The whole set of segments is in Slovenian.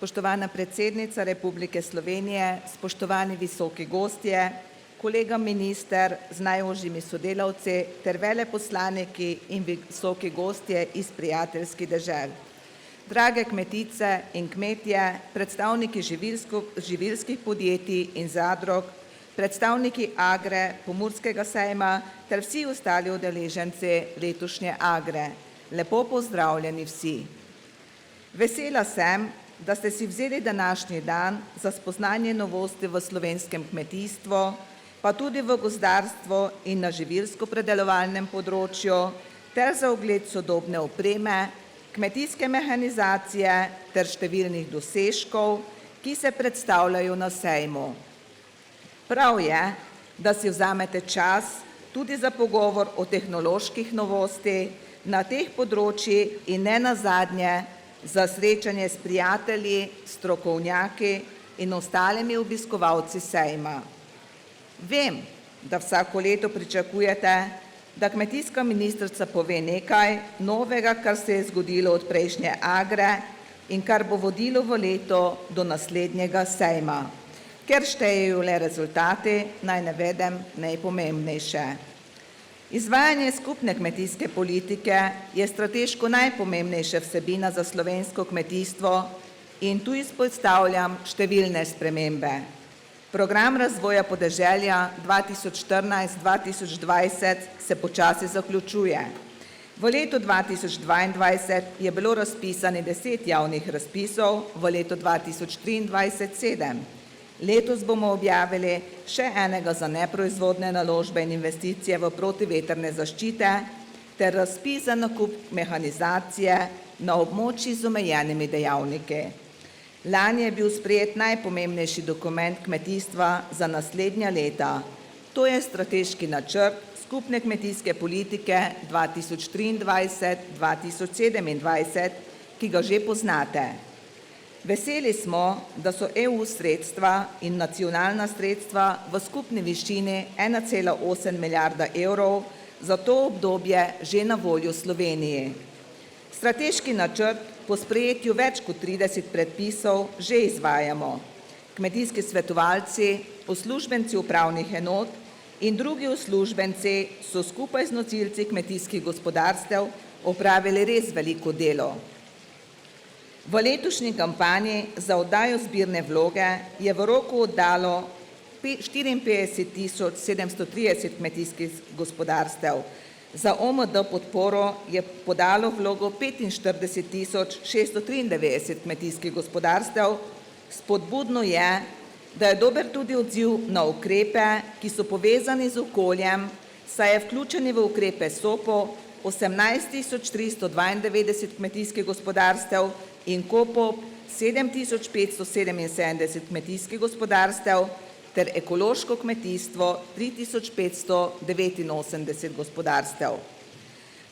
Spoštovana predsednica Republike Slovenije, spoštovani visoki gostje, kolega minister z najožjimi sodelavci ter veleposlaniki in visoki gostje iz prijateljskih dežel. Drage kmetice in kmetje, predstavniki živilskih podjetij in zadrug, predstavniki Agre, Pomurskega sejma ter vsi ostali udeleženci letošnje Agre. Lepo pozdravljeni vsi. Vesela sem, da ste si vzeli današnji dan za spoznanje novosti v slovenskem kmetijstvu, pa tudi v gozdarstvu in na živilsko-predelovalnem področju, ter za ogled sodobne opreme, kmetijske mehanizacije ter številnih dosežkov, ki se predstavljajo na sejmu. Prav je, da si vzamete čas tudi za pogovor o tehnoloških novostih na teh področjih in ne nazadnje za srečanje s prijatelji, strokovnjaki in ostalimi obiskovalci sejma. Vem, da vsako leto pričakujete, da kmetijska ministrica pove nekaj novega, kar se je zgodilo od prejšnje Agre in kar bo vodilo v leto do naslednjega sejma. Ker štejejo le rezultati, naj navedem najpomembnejše. Izvajanje skupne kmetijske politike je strateško najpomembnejša vsebina za slovensko kmetijstvo in tu izpostavljam številne spremembe. Program razvoja podeželja 2014-2020 se počasi zaključuje. V letu 2022 je bilo razpisani 10 javnih razpisov, v letu 2023 7. Letos bomo objavili še enega za neproizvodne naložbe in investicije v protivetrne zaščite ter razpis za nakup mehanizacije na območjih z omejenimi dejavniki. Lani je bil sprejet najpomembnejši dokument kmetijstva za naslednja leta. To je strateški načrt skupne kmetijske politike 2023-2027, ki ga že poznate. Veseli smo, da so EU sredstva in nacionalna sredstva v skupni višini 1,8 milijarda evrov za to obdobje že na voljo Sloveniji. Strateški načrt po sprejetju več kot 30 predpisov že izvajamo. Kmetijski svetovalci, uslužbenci upravnih enot in drugi uslužbenci so skupaj z nosilci kmetijskih gospodarstev opravili res veliko delo. V letošnji kampanji za oddajo zbirne vloge je v roku oddalo 54.730 kmetijskih gospodarstev. Za OMD podporo je podalo vlogo 45.693 kmetijskih gospodarstev. Spodbudno je, da je dober tudi odziv na ukrepe, ki so povezani z okoljem, saj je vključeni v ukrepe SOPO 18.392 kmetijskih gospodarstev in KOPOP 7.577 kmetijskih gospodarstev ter ekološko kmetijstvo 3.589 gospodarstev.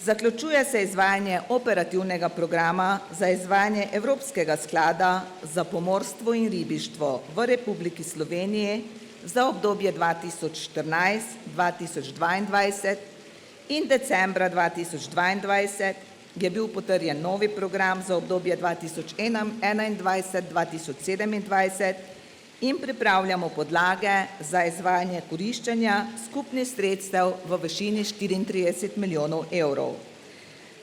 Zaključuje se izvajanje operativnega programa za izvajanje Evropskega sklada za pomorstvo in ribištvo v Republiki Sloveniji za obdobje 2014-2022 in decembra 2022 je bil potrjen novi program za obdobje 2021-2027 in pripravljamo podlage za izvajanje koriščenja skupnih sredstev v višini 34 milijonov evrov.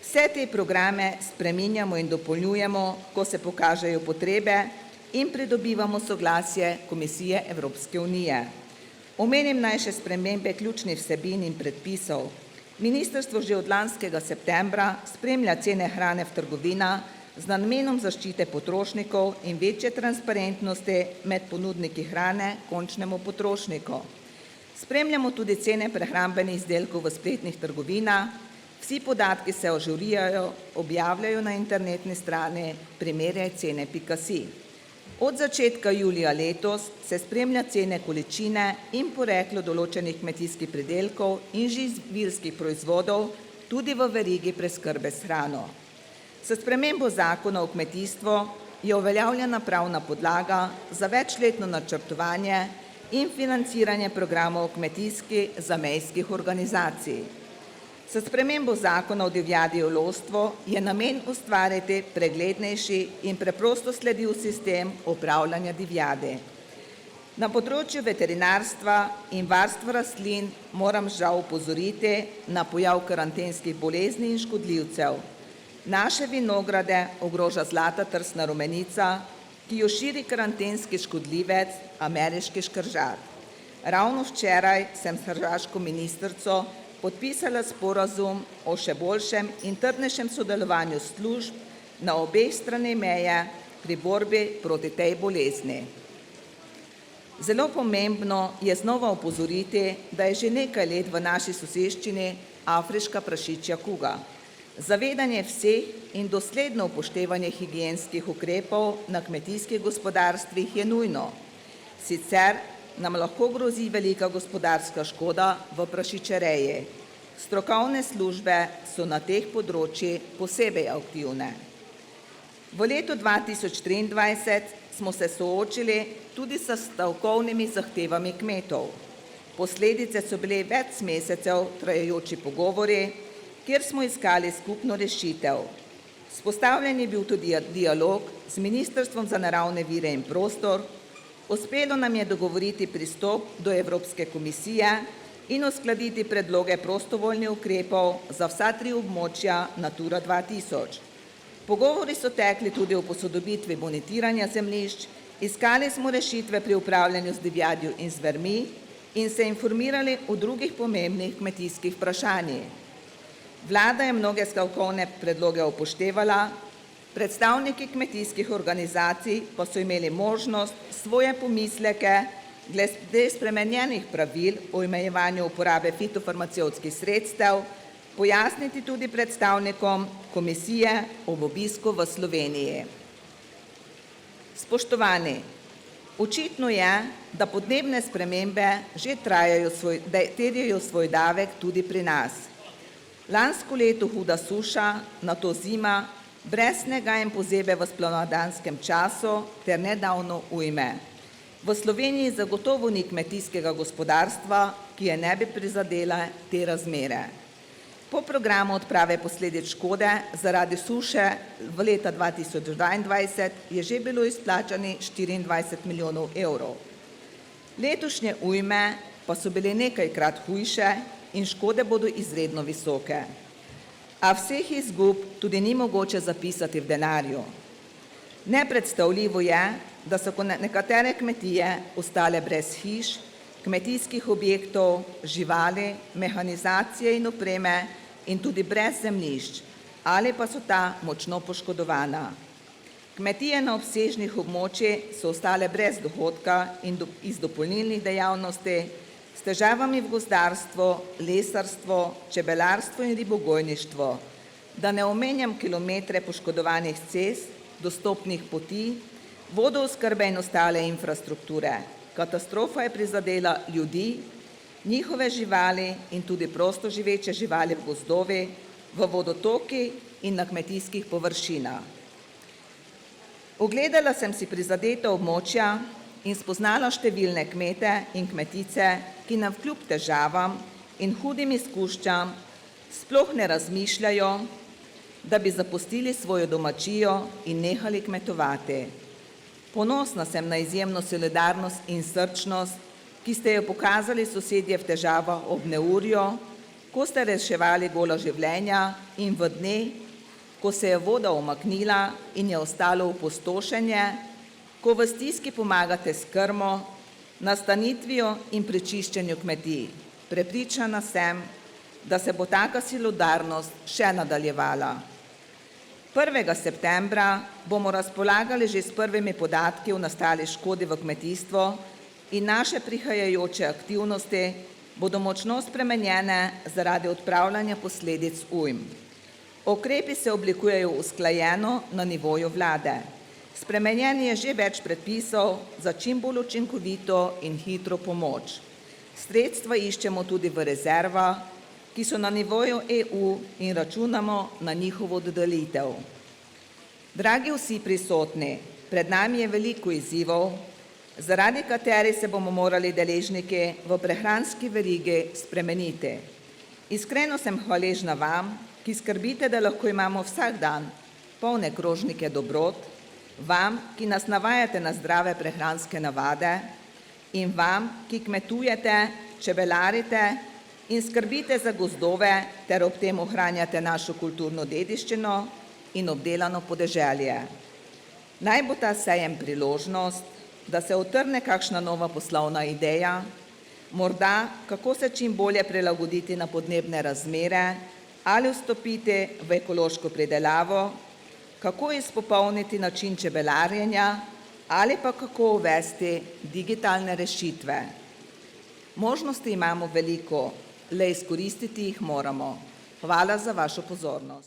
Vse te programe spreminjamo in dopolnjujemo, ko se pokažejo potrebe in pridobivamo soglasje Komisije Evropske unije. Omenim naj še spremembe ključnih vsebin in predpisov. Ministrstvo že od lanskega septembra spremlja cene hrane v trgovina z namenom zaščite potrošnikov in večje transparentnosti med ponudniki hrane končnemu potrošniku. Spremljamo tudi cene prehrambnih izdelkov v spletnih trgovinah. Vsi podatki se ažurijajo, objavljajo na internetni strani primerjajcene.si. Od začetka julija letos se spremlja cene količine in poreklo določenih kmetijskih pridelkov in živilskih proizvodov tudi v verigi preskrbe s hrano. S spremembo zakona o kmetijstvu je uveljavljena pravna podlaga za večletno načrtovanje in financiranje programov kmetijskih zamejskih organizacij. S spremembo zakona o divjadi in lovstvu je namen ustvariti preglednejši in preprosto sledljiv sistem upravljanja divjadi. Na področju veterinarstva in varstva rastlin moram žal opozoriti na pojav karantenskih bolezni in škodljivcev. Naše vinograde ogroža zlata trsna rumenica, ki jo širi karantenski škodljivec ameriški škržat. Ravno včeraj sem s hrvaško ministrico podpisala sporazum o še boljšem in trdnejšem sodelovanju služb na obeh straneh meje pri borbi proti tej bolezni. Zelo pomembno je znova opozoriti, da je že nekaj let v naši soseščini afriška prašičja kuga. Zavedanje vseh in dosledno upoštevanje higienskih ukrepov na kmetijskih gospodarstvih je nujno. Sicer nam lahko grozi velika gospodarska škoda v prašičereji. Strokovne službe so na teh področjih posebej aktivne. V letu 2023 smo se soočili tudi s stavkovnimi zahtevami kmetov. Posledice so bile več mesecev trajajoči pogovori, kjer smo iskali skupno rešitev. Vzpostavljen je bil tudi dialog z Ministrstvom za naravne vire in prostor. Uspelo nam je dogovoriti pristop do Evropske komisije in uskladiti predloge prostovoljnih ukrepov za vsa 3 območja Natura 2000. Pogovori so tekli tudi o posodobitvi bonitiranja zemljišč, iskali smo rešitve pri upravljanju z divjadjo in zvermi in se informirali o drugih pomembnih kmetijskih vprašanjih. Vlada je mnoge stavkovne predloge upoštevala, predstavniki kmetijskih organizacij pa so imeli možnost svoje pomisleke glede spremenjenih pravil o omejevanju uporabe fitofarmacevtskih sredstev pojasniti tudi predstavnikom komisije ob obisku v Sloveniji. Spoštovani, očitno je, da podnebne spremembe že terjajo svoj davek tudi pri nas. Lansko leto huda suša, nato zima, brez snega in pozebe v spomladanskem času ter nedavno ujme. V Sloveniji zagotovo ni kmetijskega gospodarstva, ki je ne bi prizadela te razmere. Po programu odprave posledic škode zaradi suše v leta 2022 je že bilo izplačani 24 milijonov evrov. Letošnje ujme pa so bile nekajkrat hujše in škode bodo izredno visoke. A vseh izgub tudi ni mogoče zapisati v denarju. Nepredstavljivo je, da so nekatere kmetije ostale brez hiš, kmetijskih objektov, živali, mehanizacije in opreme in tudi brez zemljišč, ali pa so ta močno poškodovana. Kmetije na obsežnih območjih so ostale brez dohodka in iz dopolnilnih dejavnosti, s težavami v gozdarstvu, lesarstvu, čebelarstvu in ribogojništvu, da ne omenjam kilometre poškodovanih cest, dostopnih poti, vodooskrbe in ostale infrastrukture. Katastrofa je prizadela ljudi, njihove živali in tudi prosto živeče živali v gozdovih, v vodotokih in na kmetijskih površinah. Ogledala sem si prizadeta območja in spoznala številne kmete in kmetice, ki nam kljub težavam in hudim izkušnjam sploh ne razmišljajo, da bi zapustili svojo domačijo in nehali kmetovati. Ponosna sem na izjemno solidarnost in srčnost, ki ste jo pokazali sosedje v težavah ob neurju, ko ste reševali gola življenja in v dneh, ko se je voda umaknila in je ostalo opustošenje, ko v stiski pomagate s krmo, nastanitvijo in prečiščenju kmetij. Prepričana sem, da se bo taka solidarnost še nadaljevala. 1. septembra bomo razpolagali že s prvimi podatki o nastali škodi v kmetijstvu in naše prihajajoče aktivnosti bodo močno spremenjene zaradi odpravljanja posledic ujm. Ukrepi se oblikujejo usklajeno na nivoju vlade. Spremenjen je že več predpisov za čim bolj učinkovito in hitro pomoč. Sredstva iščemo tudi v rezervah, ki so na nivoju EU in računamo na njihovo dodelitev. Dragi vsi prisotni, pred nami je veliko izzivov, zaradi katerih se bomo morali deležniki v prehranski verigi spremeniti. Iskreno sem hvaležna vam, ki skrbite, da lahko imamo vsak dan polne krožnike dobrot, vam, ki nas navajate na zdrave prehranske navade, in vam, ki kmetujete, čebelarite in skrbite za gozdove ter ob tem ohranjate našo kulturno dediščino in obdelano podeželje. Naj bo ta sejem priložnost, da se utrne kakšna nova poslovna ideja, morda kako se čim bolje prilagoditi na podnebne razmere ali vstopiti v ekološko pridelavo, kako izpopolniti način čebelarjenja ali pa kako uvesti digitalne rešitve. Možnosti imamo veliko, le izkoristiti jih moramo. Hvala za vašo pozornost.